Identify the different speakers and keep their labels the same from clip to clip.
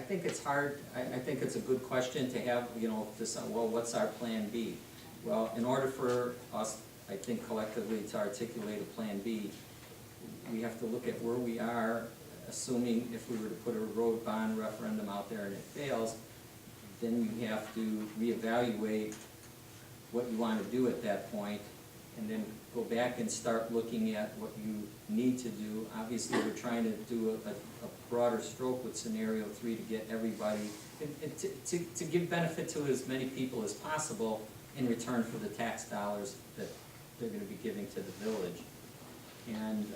Speaker 1: think it's hard, I think it's a good question to have, you know, well, what's our plan B? Well, in order for us, I think collectively to articulate a plan B, we have to look at where we are, assuming if we were to put a road bond referendum out there and it fails, then you have to reevaluate what you want to do at that point, and then go back and start looking at what you need to do. Obviously, we're trying to do a broader stroke with scenario 3 to get everybody, and to give benefit to as many people as possible in return for the tax dollars that they're going to be giving to the village. And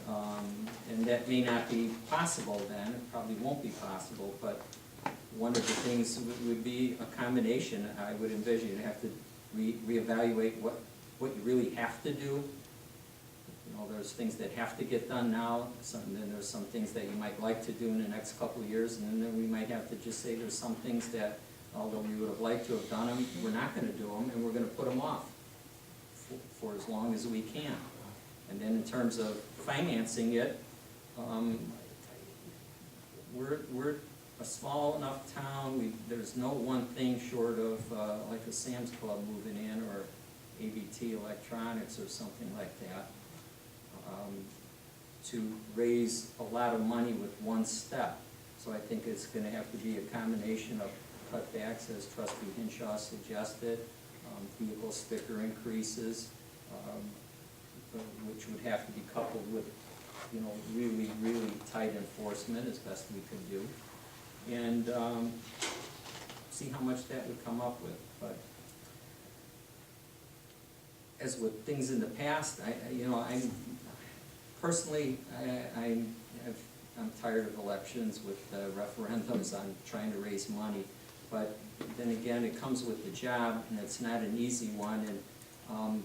Speaker 1: that may not be possible then, it probably won't be possible, but one of the things would be a combination. I would envision you'd have to reevaluate what you really have to do. You know, there's things that have to get done now, then there's some things that you might like to do in the next couple of years, and then we might have to just say there's some things that, although we would have liked to have done them, we're not going to do them, and we're going to put them off for as long as we can. And then in terms of financing it, we're a small enough town, there's no one thing short of like a Sam's Club moving in, or ABT Electronics or something like that, to raise a lot of money with one step. So I think it's going to have to be a combination of cutbacks, as Trustee Hinshaw suggested, vehicle sticker increases, which would have to be coupled with, you know, really, really tight enforcement as best we could do, and see how much that would come up with. But as with things in the past, I'm tired of elections with referendums on trying to raise money. But then again, it comes with the job, and it's not an easy one. And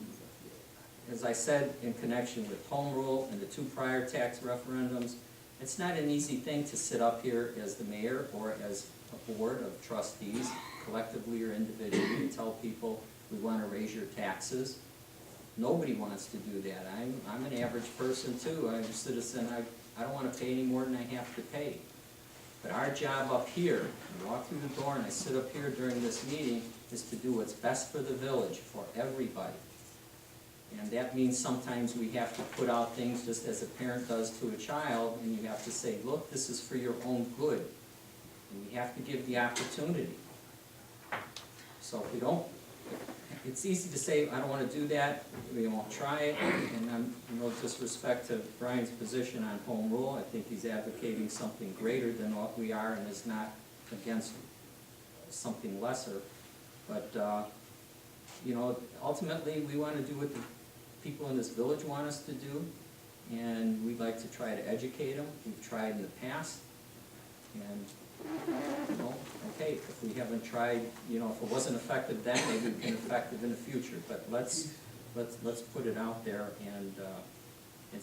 Speaker 1: as I said, in connection with home rule and the 2 prior tax referendums, it's not an easy thing to sit up here as the mayor or as a board of trustees, collectively or individually, and tell people we want to raise your taxes. Nobody wants to do that. I'm an average person too. I'm a citizen. I don't want to pay any more than I have to pay. But our job up here, I walk through the door and I sit up here during this meeting, is to do what's best for the village, for everybody. And that means sometimes we have to put out things just as a parent does to a child, and you have to say, look, this is for your own good. And we have to give the opportunity. So if we don't, it's easy to say, I don't want to do that, we won't try it, and I'm no disrespect to Brian's position on home rule. I think he's advocating something greater than what we are, and is not against something lesser. But, ultimately we want to do what the people in this village want us to do, and we'd like to try to educate them. We've tried in the past, and okay, if we haven't tried, if it wasn't effective then, maybe we can be effective in the future. But let's put it out there and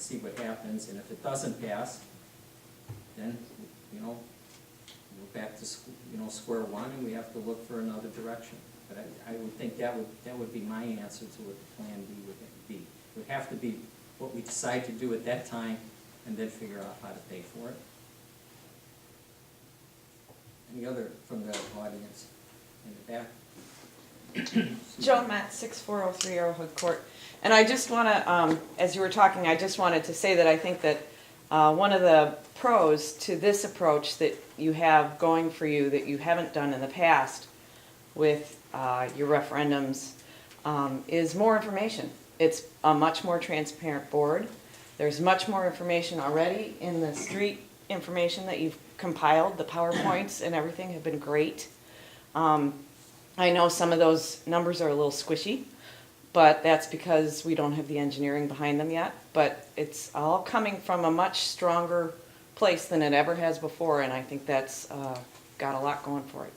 Speaker 1: see what happens. And if it doesn't pass, then we're back to square one, and we have to look for another direction. But I would think that would be my answer to what the plan B would be. It would have to be what we decide to do at that time, and then figure out how to pay for it. Any other from the audience in the back?
Speaker 2: Joan Matt, 6403 Arrowhead Court. And I just want to, as you were talking, I just wanted to say that I think that one of the pros to this approach that you have going for you that you haven't done in the past with your referendums is more information. It's a much more transparent board. There's much more information already in the street information that you've compiled. The PowerPoints and everything have been great. I know some of those numbers are a little squishy, but that's because we don't have the engineering behind them yet. But it's all coming from a much stronger place than it ever has before, and I think that's got a lot going for it.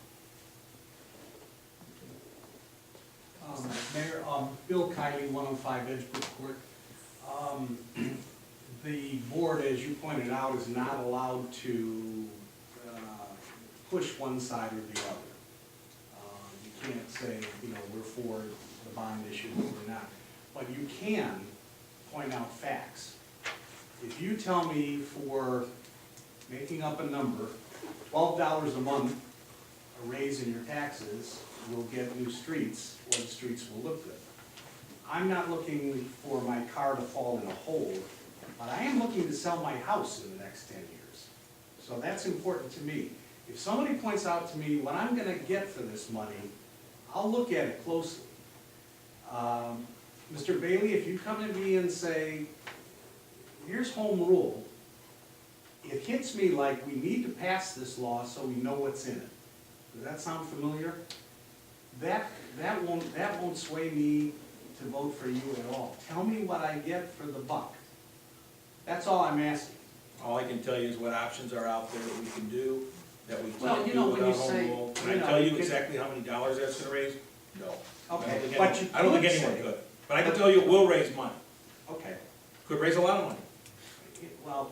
Speaker 3: Mayor, Bill Kiley, 105 Edgebrook Court. The board, as you pointed out, is not allowed to push one side or the other. You can't say, we're for the bond issue or we're not. But you can point out facts. If you tell me, for making up a number, $12 a month a raise in your taxes, we'll get new streets, or the streets will look good. I'm not looking for my car to fall in a hole, but I am looking to sell my house in the next 10 years. So that's important to me. If somebody points out to me what I'm gonna get for this money, I'll look at it closely. Mr. Bailey, if you come to me and say, here's home rule, it hits me like we need to pass this law so we know what's in it. Does that sound familiar? That won't sway me to vote for you at all. Tell me what I get for the buck. That's all I'm asking.
Speaker 4: All I can tell you is what options are out there that we can do, that we
Speaker 3: Well,
Speaker 4: can't
Speaker 3: you
Speaker 4: do
Speaker 3: know, when
Speaker 4: without
Speaker 3: you
Speaker 4: home
Speaker 3: say,
Speaker 4: rule. Can
Speaker 3: you
Speaker 4: I
Speaker 3: know,
Speaker 4: tell
Speaker 3: you
Speaker 4: you
Speaker 3: could-
Speaker 4: exactly how many dollars that's gonna raise? No.
Speaker 3: Okay,
Speaker 4: I
Speaker 3: but you
Speaker 4: don't think
Speaker 3: could
Speaker 4: anyone
Speaker 3: say-
Speaker 4: could. But I can tell you it will raise money.
Speaker 3: Okay,
Speaker 4: Could raise a lot of money.
Speaker 3: well,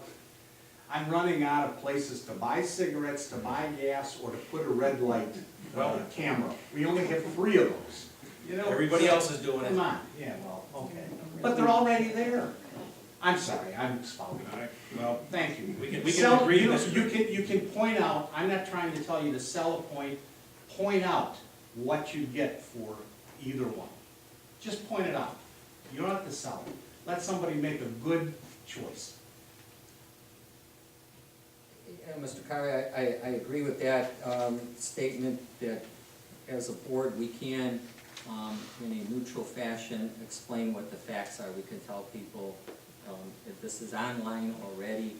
Speaker 3: I'm running out of places to buy cigarettes, to buy gas, or to put a red light camera. We only have 3 of those. You know,
Speaker 4: Everybody else is doing
Speaker 3: Come
Speaker 4: it.
Speaker 3: on, yeah, well, okay. But they're already there. I'm sorry, I'm spouting.
Speaker 4: All right, well,
Speaker 3: Thank you.
Speaker 4: we can
Speaker 3: Sell-
Speaker 4: agree
Speaker 3: you
Speaker 4: to
Speaker 3: know,
Speaker 4: disagree.
Speaker 3: You can point out, I'm not trying to tell you to sell a point out what you get for either one. Just point it out. You don't have to sell it. Let somebody make a good choice.
Speaker 1: Yeah, Mr. Carey, I agree with that statement that as a board, we can, in a neutral fashion, explain what the facts are. We can tell people, if this is online already,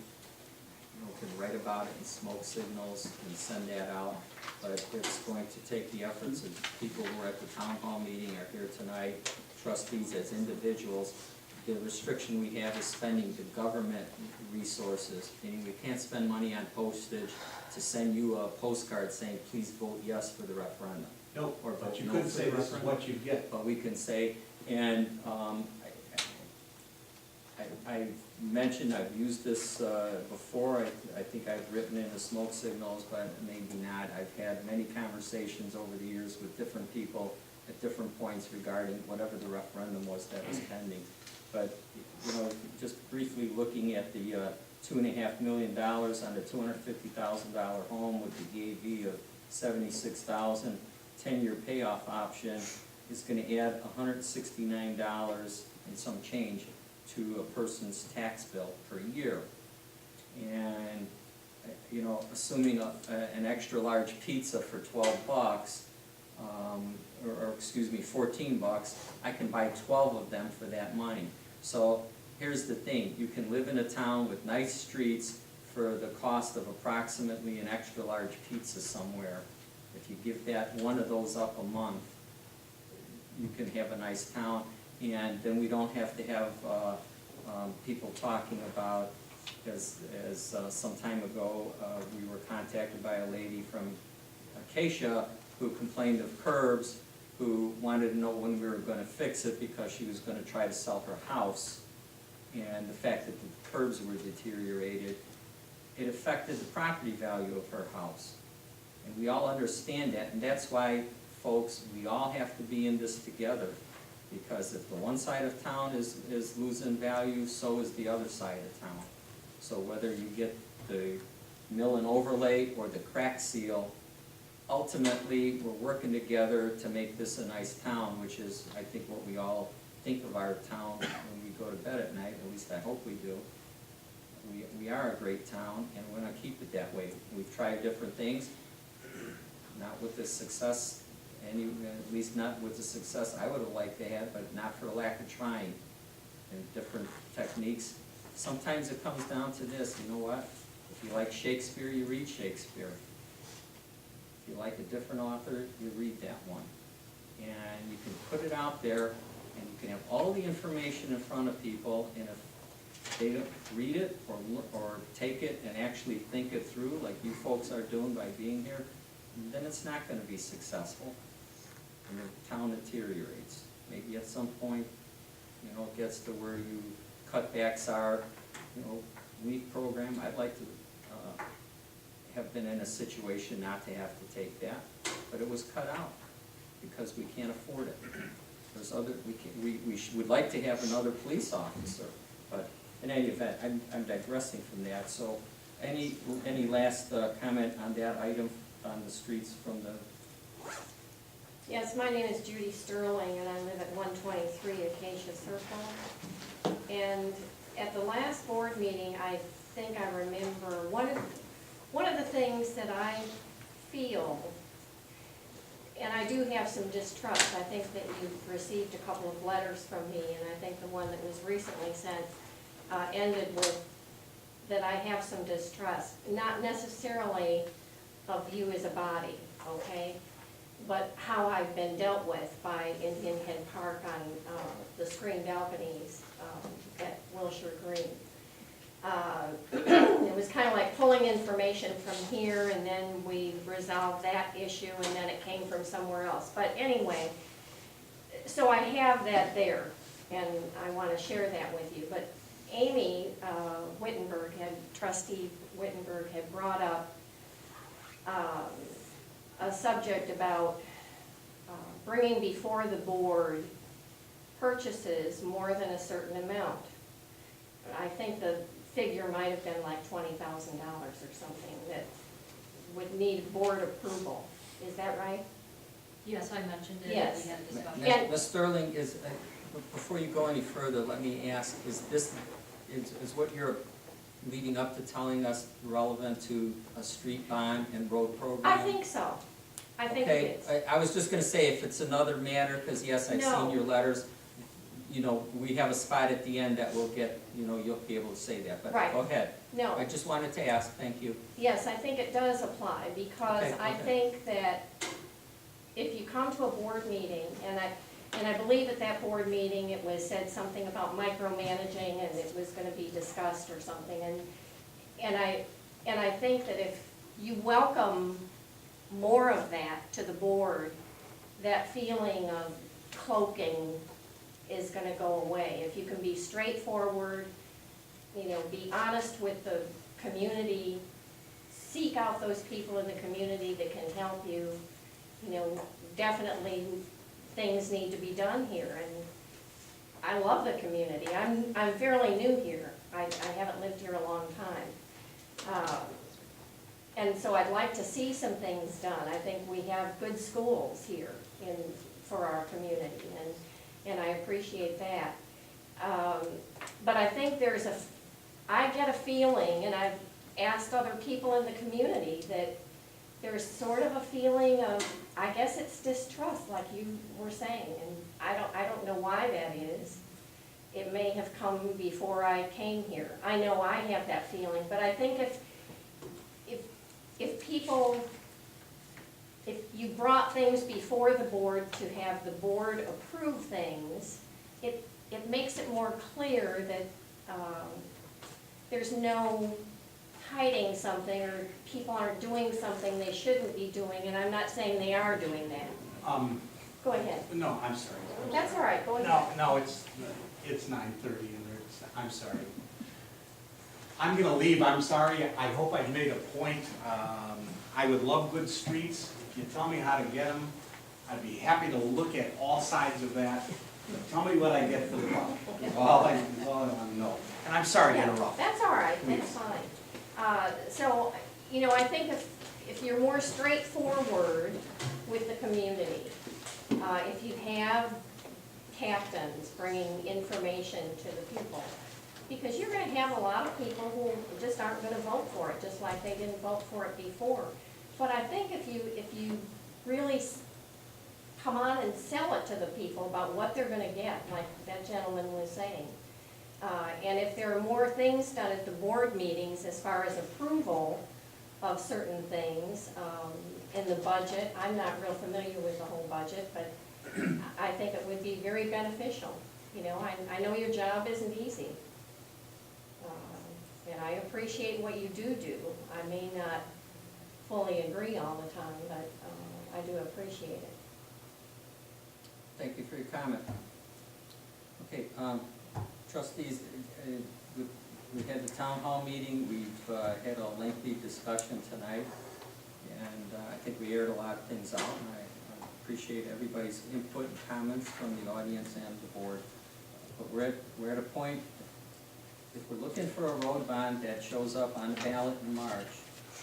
Speaker 1: we can write about it in smoke signals and send that out. But it's going to take the efforts of people who are at the town hall meeting, are here tonight, trustees as individuals. The restriction we have is spending the government resources, meaning we can't spend money on postage to send you a postcard saying, please vote yes for the referendum.
Speaker 3: No,
Speaker 1: Or
Speaker 3: but
Speaker 1: vote
Speaker 3: you
Speaker 1: no
Speaker 3: could
Speaker 1: for
Speaker 3: say
Speaker 1: the
Speaker 3: this is
Speaker 1: referendum.
Speaker 3: what you get.
Speaker 1: But we can say, and I mentioned, I've used this before, I think I've written in the smoke signals, but maybe not. I've had many conversations over the years with different people at different points regarding whatever the referendum was that was pending. But, you know, just briefly looking at the $2.5 million on the $250,000 home with the EAV of $76,000, 10-year payoff option is gonna add $169 and some change to a person's tax bill per year. And, you know, assuming an extra large pizza for $12, or excuse me, $14, I can buy 12 of them for that money. So here's the thing, you can live in a town with nice streets for the cost of approximately an extra large pizza somewhere. If you give that one of those up a month, you can have a nice town, and then we don't have to have people talking about, as some time ago, we were contacted by a lady from Acacia who complained of curbs, who wanted to know when we were gonna fix it because she was gonna try to sell her house. And the fact that the curbs were deteriorated, it affected the property value of her house. And we all understand that, and that's why, folks, we all have to be in this together. Because if the one side of town is losing value, so is the other side of town. So whether you get the mill and overlay or the crack seal, ultimately, we're working together to make this a nice town, which is, I think, what we all think of our town when we go to bed at night, at least I hope we do. We are a great town, and we're gonna keep it that way. We've tried different things, not with the success, at least not with the success I would have liked to have, but not for lack of trying, and different techniques. Sometimes it comes down to this, you know what? If you like Shakespeare, you read Shakespeare. If you like a different author, you read that one. And you can put it out there, and you can have all the information in front of people, and if they don't read it or take it and actually think it through, like you folks are doing by being here, then it's not gonna be successful, and the town deteriorates. Maybe at some point, you know, it gets to where you cutbacks are, you know, week program. I'd like to have been in a situation not to have to take that, but it was cut out because we can't afford it. There's other, we would like to have another police officer, but in any event, I'm digressing from that. So any last comment on that item? on the streets from the,
Speaker 5: Yes, my name is Judy Sterling, and I live at 123 Acacia Circle. And at the last board meeting, I think I remember, one of the things that I feel, and I do have some distrust, I think that you've received a couple of letters from me, and I think the one that was recently sent ended with that I have some distrust, not necessarily of you as a body, okay? But how I've been dealt with by Indian Head Park on the screen balconies at Wilshire Green. It was kind of like pulling information from here, and then we resolved that issue, and then it came from somewhere else. But anyway, so I have that there, and I want to share that with you. But Amy Trustee Wittenberg had brought up a subject about bringing before the board purchases more than a certain amount. I think the figure might have been like $20,000 or something that would need board approval. Is that right?
Speaker 6: Yes, I mentioned it.
Speaker 5: Yes.
Speaker 6: We had a discussion.
Speaker 5: Yeah.
Speaker 1: Ms. Sterling, before you go any further, let me ask, is what you're leading up to telling us relevant to a street bond and road program?
Speaker 5: I think so. I think
Speaker 1: Okay,
Speaker 5: it is.
Speaker 1: I was just gonna say, if it's another matter, because yes, I've
Speaker 5: No.
Speaker 1: seen your letters, you know, we have a spot at the end that will get, you know, you'll be able to say that, but
Speaker 5: Right.
Speaker 1: go ahead.
Speaker 5: No.
Speaker 1: I just wanted to ask, thank you.
Speaker 5: Yes, I think it does apply, because
Speaker 1: Okay,
Speaker 5: I
Speaker 1: okay.
Speaker 5: think that if you come to a board meeting, and I believe at that board meeting, it was said something about micromanaging, and it was gonna be discussed or something, and I think that if you welcome more of that to the board, that feeling of cloaking is gonna go away. If you can be straightforward, you know, be honest with the community, seek out those people in the community that can help you, you know, definitely things need to be done here, and I love the community. I'm fairly new here. I haven't lived here a long time. And so I'd like to see some things done. I think we have good schools here for our community, and I appreciate that. But I think I get a feeling, and I've asked other people in the community, that there's sort of a feeling of, I guess it's distrust, like you were saying, and I don't know why that is. It may have come before I came here. I know I have that feeling, but I think if you brought things before the board to have the board approve things, it makes it more clear that there's no hiding something, or people aren't doing something they shouldn't be doing, and I'm not saying they are doing that. Go ahead.
Speaker 3: No, I'm sorry.
Speaker 5: That's all right, go ahead.
Speaker 3: No, it's 9:30 and I'm sorry. I'm gonna leave, I'm sorry, I hope I've made a point. I would love good streets. If you tell me how to get them, I'd be happy to look at all sides of that. Tell me what I get for the buck. That's all I want to know. And I'm sorry to
Speaker 5: Yeah,
Speaker 3: interrupt.
Speaker 5: that's all right, that's fine. So, you know, I think if you're more straightforward with the community, if you have captains bringing information to the people, because you're gonna have a lot of people who just aren't gonna vote for it, just like they didn't vote for it before. But I think if you really come on and sell it to the people about what they're gonna get, like that gentleman was saying, and if there are more things done at the board meetings as far as approval of certain things, in the budget, I'm not real familiar with the whole budget, but I think it would be very beneficial. You know, I know your job isn't easy. And I appreciate what you do. I may not fully agree all the time, but I do appreciate it.
Speaker 1: Thank you for your comment. Okay, trustees, we had the town hall meeting, we've had a lengthy discussion tonight, and I think we aired a lot of things out, and I appreciate everybody's input and comments from the audience and the board. But we're at a point, if we're looking for a road bond that shows up on the ballot in March,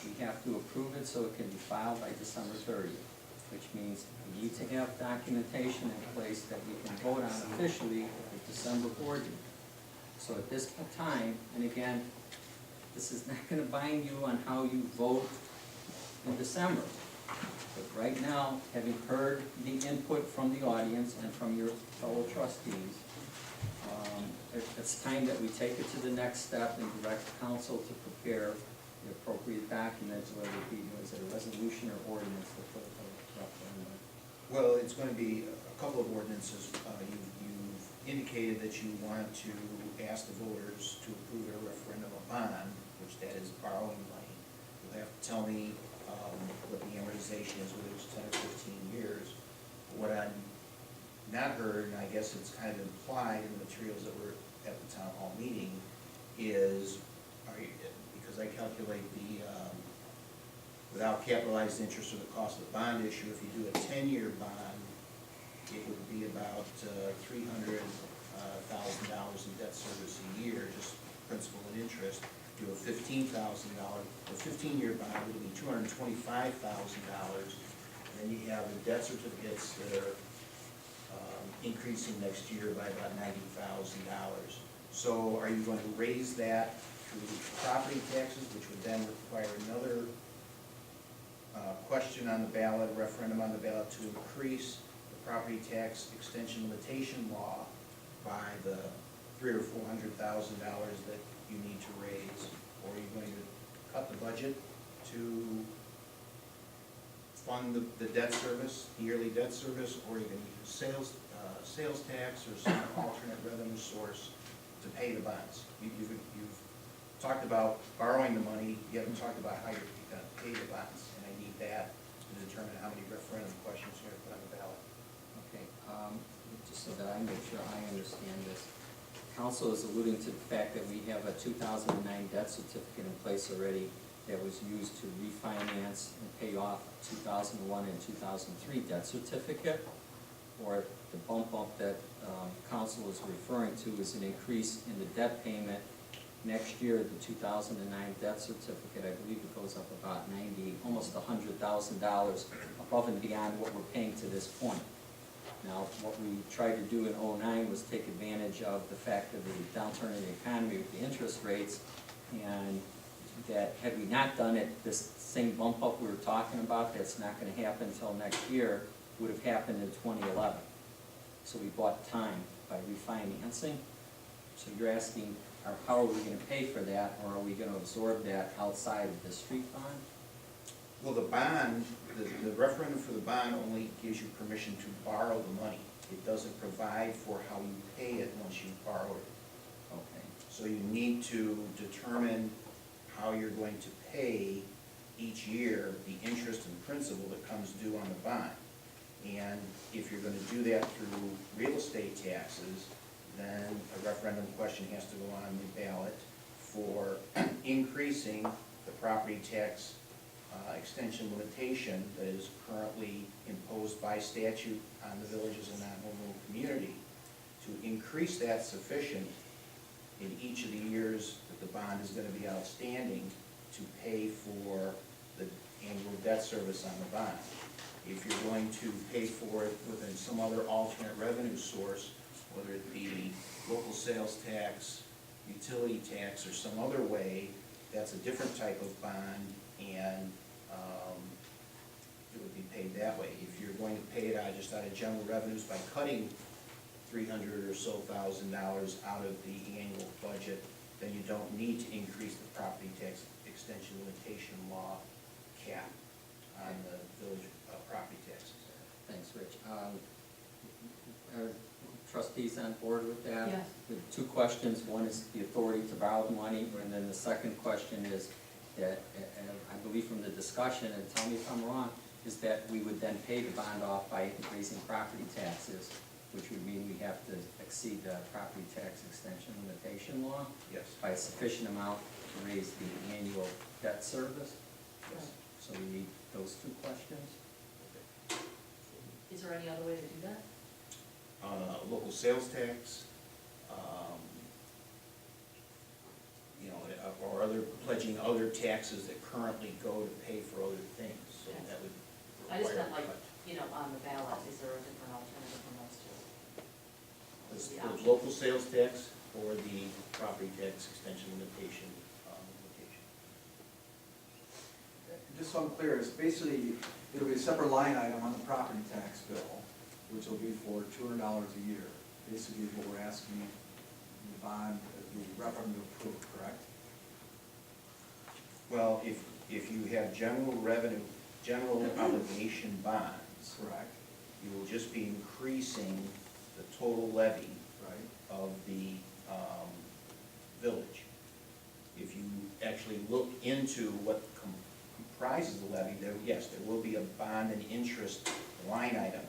Speaker 1: we have to approve it so it can be filed by December 30th, which means we need to have documentation in place that we can vote on officially at the December board meeting. So at this time, and again, this is not gonna bind you on how you vote in December. But right now, having heard the input from the audience and from your fellow trustees, it's time that we take it to the next step and direct council to prepare the appropriate documents, whether it be, was it a resolution or ordinance to put a referendum.
Speaker 7: Well, it's going to be a couple of ordinances. You've indicated that you want to ask the voters to approve a referendum of bond, which that is borrowing money. You'll have to tell me what the amortization is, whether it's 10 or 15 years. What I've not heard, and I guess it's kind of implied in the materials that were at the town hall meeting, is, because I calculate the, without capitalized interest or the cost of the bond issue, if you do a 10-year bond, it would be about $300,000 in debt service a year, just principal and interest. Do a $15,000, a 15-year bond would be $225,000, and then you have the debt certificates that are increasing next year by about $90,000. So are you going to raise that through property taxes, which would then require another question on the ballot, a referendum on the ballot to increase the property tax extension limitation law by the $300,000 or $400,000 that you need to raise? Or are you going to cut the budget to fund the debt service, the yearly debt service, or are you going to use sales tax or some alternate revenue source to pay the bonds? You've talked about borrowing the money, you haven't talked about how you're going to pay the bonds, and I need that to determine how many referendum questions you're going to put on the ballot.
Speaker 1: Okay, just so that I make sure I understand this. Council is alluding to the fact that we have a 2009 debt certificate in place already that was used to refinance and pay off 2001 and 2003 debt certificate, or the bump up that council is referring to is an increase in the debt payment next year. The 2009 debt certificate, I believe it goes up about almost $100,000 above and beyond what we're paying to this point. Now, what we tried to do in '09 was take advantage of the fact of the downturn in the economy with the interest rates, and that had we not done it, this same bump up we were talking about, that's not gonna happen until next year, would have happened in 2011. So we bought time by refinancing. So you're asking, how are we gonna pay for that, or are we gonna absorb that outside of the street bond?
Speaker 7: Well, the bond, the referendum for the bond only gives you permission to borrow the money. It doesn't provide for how you pay it once you borrow it.
Speaker 1: Okay.
Speaker 7: So you need to determine how you're going to pay each year the interest and principal that comes due on the bond. And if you're going to do that through real estate taxes, then a referendum question has to go on the ballot for increasing the property tax extension limitation that is currently imposed by statute on the villages and non-home rule community, to increase that sufficient in each of the years that the bond is going to be outstanding to pay for the annual debt service on the bond. If you're going to pay for it within some other alternate revenue source, whether it be local sales tax, utility tax, or some other way, that's a different type of bond, and it would be paid that way. If you're going to pay it out just out of general revenues by cutting $300,000 or so out of the annual budget, then you don't need to increase the property tax extension limitation law cap on the village property taxes.
Speaker 1: Thanks, Rich. Are trustees on board with that?
Speaker 6: Yes.
Speaker 1: The two questions, one is the authority to borrow the money, and then the second question is that, and I believe from the discussion, and tell me if I'm wrong, is that we would then pay the bond off by raising property taxes, which would mean we have to exceed the property tax extension limitation law
Speaker 7: Yes.
Speaker 1: by a sufficient amount to raise the annual debt service.
Speaker 7: Yes.
Speaker 1: So we need those two questions.
Speaker 6: Is there any other way to do that?
Speaker 7: Local sales tax, you know, or other, pledging other taxes that currently go to pay for other things, so that would
Speaker 6: I just
Speaker 7: require
Speaker 6: meant like,
Speaker 7: a cut.
Speaker 6: you know, on the ballot, is there a different alternative from those two?
Speaker 7: The local sales tax or the property tax extension limitation.
Speaker 8: Just so I'm clear, it's basically, it'll be a separate line item on the property tax bill, which will be for $200 a year. Basically, what we're asking the bond, the referendum to approve, correct?
Speaker 7: Well, if you have general revenue, general obligation bonds,
Speaker 8: Correct.
Speaker 7: you will just be increasing the total levy
Speaker 8: Right.
Speaker 7: of the village. If you actually look into what comprises the levy, there, yes, there will be a bond and interest line item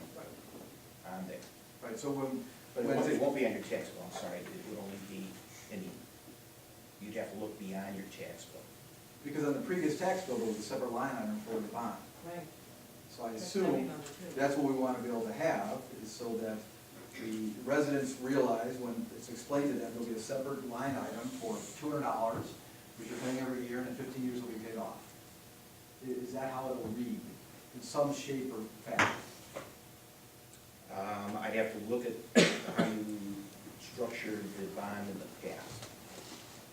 Speaker 7: on there.
Speaker 8: Right, so when,
Speaker 7: But it won't be on your tax bill, I'm sorry, it would only be you'd have to look beyond your tax bill.
Speaker 8: because on the previous tax bill, there was a separate line item for the bond.
Speaker 6: Right.
Speaker 8: So I assume that's what we want to be able to have, is so that the residents realize when it's explained to them, there'll be a separate line item for $200, which you're paying every year, and in 15 years will be paid off. Is that how it will read, in some shape or fashion?
Speaker 7: I'd have to look at how you structured the bond in the past.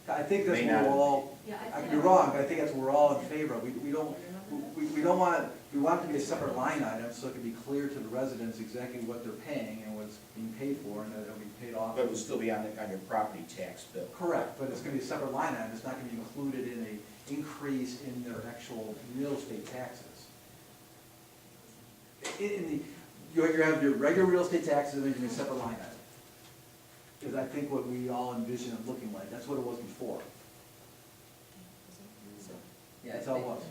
Speaker 8: I think that's
Speaker 7: May
Speaker 8: what we're
Speaker 7: not.
Speaker 8: all,
Speaker 6: Yeah,
Speaker 8: I could be wrong, but I think that's what we're all in favor of. We don't want it, we want it to be a separate line item, so it can be clear to the residents exactly what they're paying and what's being paid for, and that it'll be paid off.
Speaker 7: But it would still be on your property tax bill.
Speaker 8: Correct, but it's gonna be a separate line item, it's not gonna be included in a increase in their actual real estate taxes. You have your regular real estate taxes, and then you have a separate line item. Because I think what we all envision it looking like, that's what it was before.
Speaker 1: Yeah,
Speaker 8: That's how it was.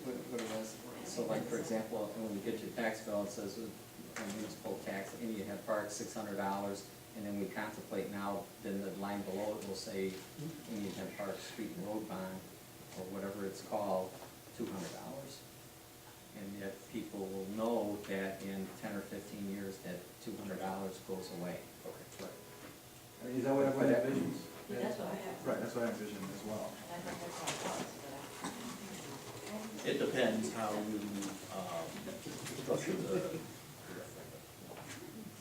Speaker 1: What it was, so like, for example, when you get your tax bill, it says municipal tax, Indian Head Park, $600, and then we contemplate now, then the line below it will say Indian Head Park Street and Road Bond, or whatever it's called, $200. And yet people will know that in 10 or 15 years, that $200 goes away.
Speaker 8: Right. I mean, is that what everyone envisions?
Speaker 6: Yeah, that's what I have.
Speaker 8: Right, that's what I envision as well.
Speaker 6: I thought that's how it was, but
Speaker 7: It depends how you structure the referendum.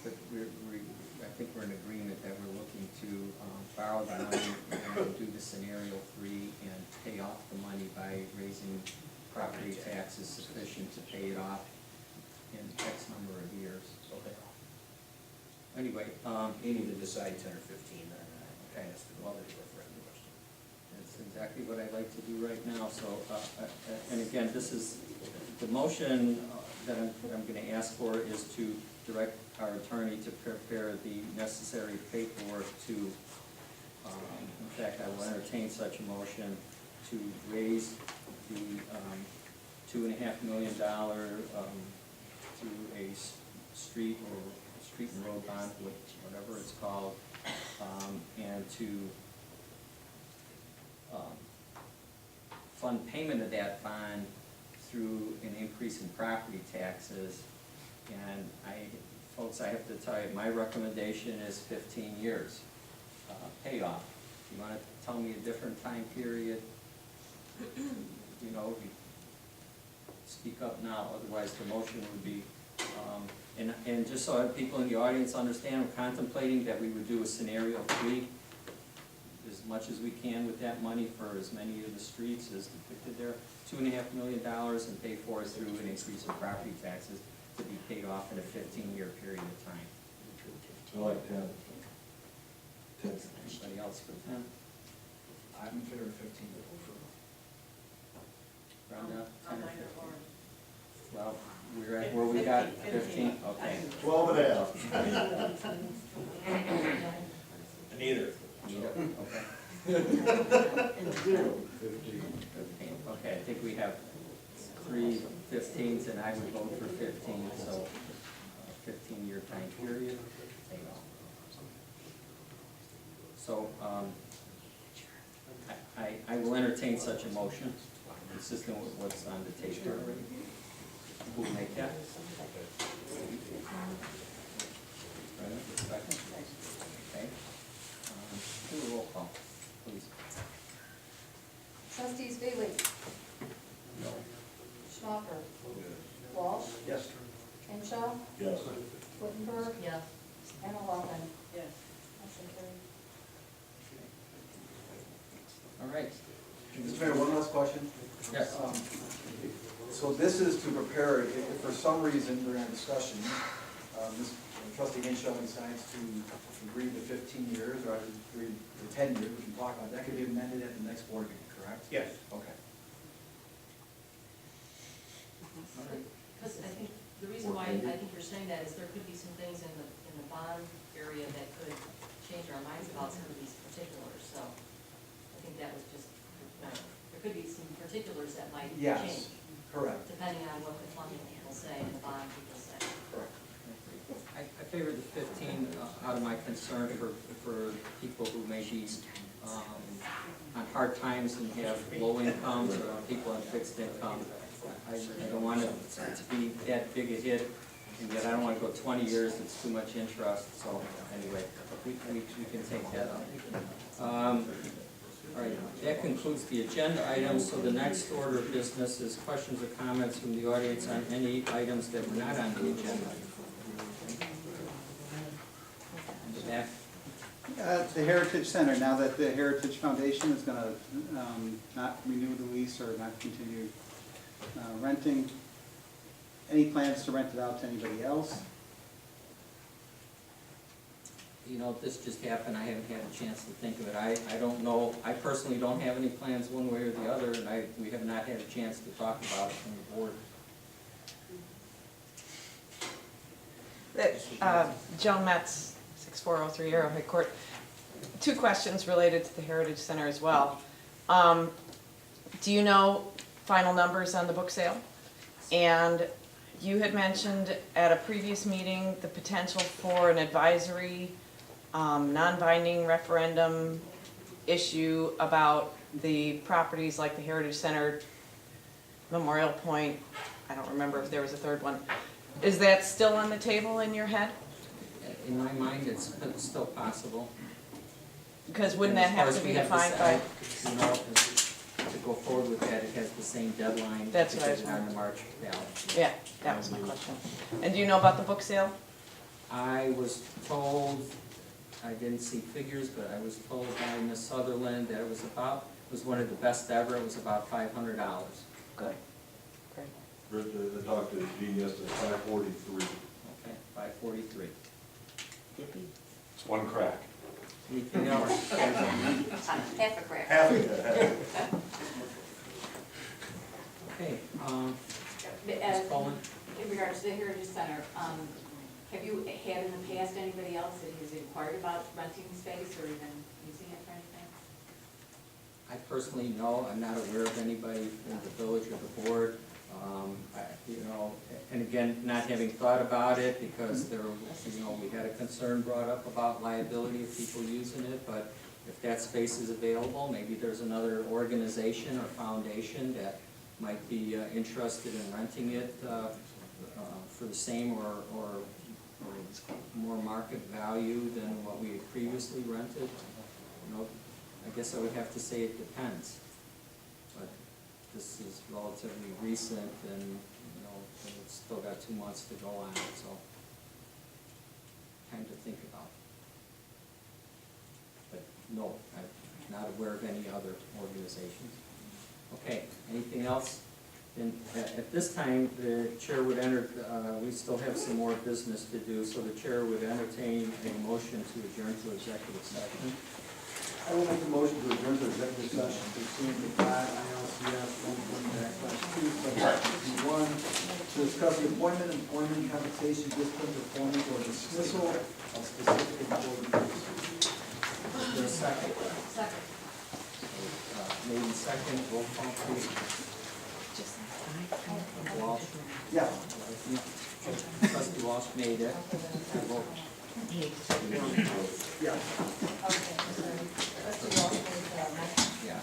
Speaker 1: But I think we're in agreement that we're looking to borrow the money and do the scenario 3 and pay off the money by raising property taxes sufficient to pay it off in X number of years.
Speaker 7: Okay.
Speaker 1: Anyway,
Speaker 7: You need to decide 10 or 15 on
Speaker 1: Okay.
Speaker 7: that's the other referendum question.
Speaker 1: that's exactly what I'd like to do right now, so, and again, this is, the motion that I'm gonna ask for is to direct our attorney to prepare the necessary paperwork to, in fact, I will entertain such a motion to raise the $2.5 million to a street and road bond, whatever it's called, and to fund payment of that bond through an increase in property taxes. And folks, I have to tell you, my recommendation is 15 years payoff. You wanna tell me a different time period? You know, speak up now, otherwise the motion would be, and just so people in the audience understand, I'm contemplating that we would do a scenario 3, as much as we can with that money for as many of the streets as depicted there, $2.5 million, and pay for it through an increase in property taxes to be paid off in a 15-year period of time.
Speaker 9: I like 10. 10.
Speaker 1: Anybody else for 10?
Speaker 8: I'm in favor of 15.
Speaker 1: Round up,
Speaker 6: I'll
Speaker 1: 10 or
Speaker 6: minor
Speaker 1: 15?
Speaker 6: or.
Speaker 1: Well, we're at where we got 15, okay.
Speaker 9: 12 and a half.
Speaker 4: Neither.
Speaker 1: Okay. Okay, I think we have 3 15s, and I would vote for 15, so 15-year time period. So, I will entertain such a motion, consistent with what's on the table already. Who will make that? Second? Okay. Do a roll call, please.
Speaker 6: Trustees Bailey?
Speaker 9: No.
Speaker 6: Schnauffer? Walsh?
Speaker 8: Yes.
Speaker 6: Henshaw?
Speaker 9: Yes.
Speaker 6: Wittenberg?
Speaker 5: Yes.
Speaker 6: And O'Loughlin?
Speaker 5: Yes.
Speaker 6: Motion carried.
Speaker 1: All right.
Speaker 8: Mr. Mayor, one last question.
Speaker 1: Yes.
Speaker 8: So this is to prepare, if for some reason during our discussion, trustee Henshaw decides to agree to 15 years or agree to 10 years, we can talk about, that could be amended at the next board meeting, correct?
Speaker 7: Yes.
Speaker 8: Okay.
Speaker 10: Because I think, the reason why I think you're saying that is there could be some things in the bond area that could change our minds about some of these particulars, so I think that was just, there could be some particulars that might
Speaker 8: Yes,
Speaker 10: change,
Speaker 8: correct.
Speaker 10: depending on what the funding people say and the bond people say.
Speaker 8: Correct.
Speaker 1: I favor the 15 out of my concern for people who may be on hard times and have low incomes or people on fixed income. I don't want it to be that big a hit, and yet I don't want to go 20 years, it's too much interest, so anyway, we can take that up. All right, that concludes the agenda items, so the next order of business is questions or comments from the audience on any items that were not on the agenda. In the back.
Speaker 11: The Heritage Center, now that the Heritage Foundation is going to not renew the lease or not continue renting, any plans to rent it out to anybody else?
Speaker 1: You know, this just happened, I haven't had a chance to think of it. I don't know, I personally don't have any plans one way or the other, and we have not had a chance to talk about it from the board.
Speaker 2: Joan Metz, 6403 Arrowhead Court. Two questions related to the Heritage Center as well. Do you know final numbers on the book sale? And you had mentioned at a previous meeting the potential for an advisory, non-binding referendum issue about the properties like the Heritage Center, Memorial Point, I don't remember if there was a third one. Is that still on the table in your head?
Speaker 1: In my mind, it's still possible.
Speaker 2: Because wouldn't that have to be defined by?
Speaker 1: You know, to go forward with that, it has the same deadline.
Speaker 2: That's what I was
Speaker 1: on the
Speaker 2: wondering.
Speaker 1: March ballot.
Speaker 2: Yeah, that was my question. And do you know about the book sale?
Speaker 1: I was told, I didn't see figures, but I was told by Ms. Sutherland that it was one of the best ever, it was about $500.
Speaker 2: Good. Great.
Speaker 9: Rich, I talked to Gene yesterday, 543.
Speaker 1: Okay, 543.
Speaker 9: It's one crack.
Speaker 1: Anything else?
Speaker 6: Half a crack.
Speaker 9: Half of it.
Speaker 1: Okay, Ms.
Speaker 6: And
Speaker 1: Coleman?
Speaker 6: in regards to the Heritage Center, have you had in the past anybody else that has inquired about renting space or even using it for anything?
Speaker 1: I personally know, I'm not aware of anybody in the village or the board. You know, and again, not having thought about it because there, you know, we had a concern brought up about liability of people using it, but if that space is available, maybe there's another organization or foundation that might be interested in renting it for the same or more market value than what we had previously rented. You know, I guess I would have to say it depends. But this is relatively recent and, you know, it's still got 2 months to go on it, so time to think about. But no, I'm not aware of any other organizations. Okay, anything else? And at this time, the chair would we still have some more business to do, so the chair would entertain a motion to adjourn to executive session.
Speaker 8: I will make a motion to adjourn to executive session pursuant to 5 ILCS 120-2, subsection 1, to discuss the appointment, employment, compensation, discipline, performance, or dismissal of specific employees.
Speaker 1: Is there a second?
Speaker 6: Second.
Speaker 1: Made in second, roll call please. Walsh?
Speaker 8: Yeah.
Speaker 1: Trustee Walsh made it. Vote.
Speaker 8: Yeah.
Speaker 6: Okay, Trustee Walsh made
Speaker 1: Yeah.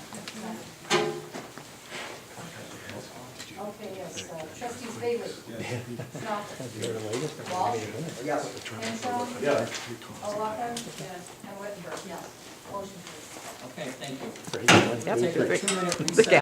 Speaker 6: okay, yes, trustees Bailey. Schnauffer. Walsh.
Speaker 8: Yes.
Speaker 6: Henshaw.
Speaker 9: Yeah.
Speaker 6: O'Loughlin. Yes. And Wittenberg. Yes. Motion carries.
Speaker 1: Okay, thank you.
Speaker 2: Yep.
Speaker 1: Take a 2-minute
Speaker 2: The
Speaker 1: recess.